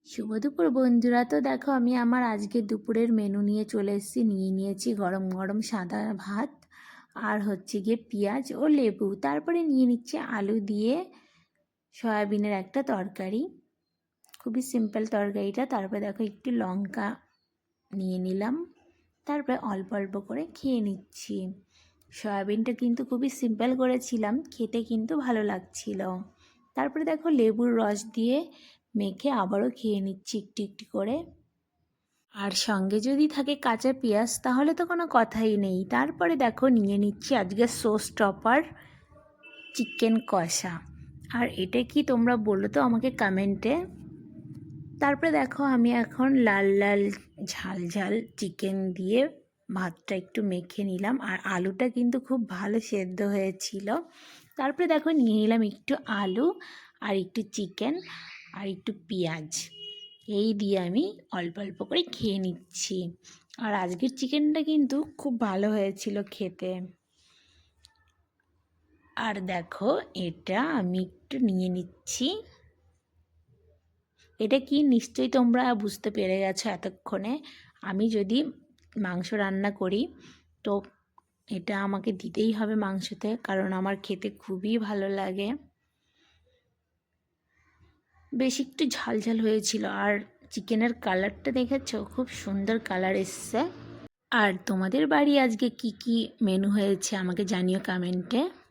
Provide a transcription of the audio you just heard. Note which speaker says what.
Speaker 1: শুভ দুপুর বন্ধুরা। তো দেখো আমি আমার আজকে দুপুরের মেনু নিয়ে চলে এসেছি। নিয়েছি গরম গরম সাদা ভাত আর হচ্ছে গিয়ে পেঁয়াজ ও লেবু, তারপরে নিয়ে নিচ্ছি আলু দিয়ে সয়াবিনের একটা তরকারি। খুবই সিম্পল তরকারিটা। তারপরে দেখো একটু লঙ্কা নিয়ে নিলাম, তারপরে অল্প অল্প করে খেয়ে নিচ্ছি। সয়াবিনটা কিন্তু খুবই সিম্পল করেছিলাম, খেতে কিন্তু ভালো লাগছিল। তারপরে দেখো লেবুর রস দিয়ে মেখে আবারও খেয়ে নিচ্ছি একটু একটু করে। আর সঙ্গে যদি থাকে কাঁচা পেঁয়াজ তাহলে তো কোনো কথাই নেই। তারপরে দেখো নিয়ে নিচ্ছি আজকে সোস টপার চিকেন কষা। আর এটা কি তোমরা বলো তো আমাকে কমেন্টে। তারপরে দেখো আমি এখন লাল লাল ঝাল ঝাল চিকেন দিয়ে ভাতটা একটু মেখে নিলাম, আর আলুটা কিন্তু খুব ভালো সেদ্ধ হয়েছিল। তারপরে দেখো নিয়ে নিলাম একটু আলু আর একটু চিকেন আর একটু পেঁয়াজ, এই দিয়ে আমি অল্প অল্প করে খেয়ে নিচ্ছি। আর আজকের চিকেনটা কিন্তু খুব ভালো হয়েছিল খেতে। আর দেখো এটা আমি একটু নিয়ে নিচ্ছি। এটা কি নিশ্চয়ই তোমরা বুঝতে পেরে গেছো এতক্ষণে। আমি যদি মাংস রান্না করি তো এটা আমাকে দিতেই হবে মাংসতে, কারণ আমার খেতে খুবই ভালো লাগে। বেশ একটু ঝাল ঝাল হয়েছিল। আর চিকেনের কালারটা দেখেছো, খুব সুন্দর কালার এসছে। আর তোমাদের বাড়ি আজকে কি কি মেনু হয়েছে আমাকে জানিও কমেন্টে।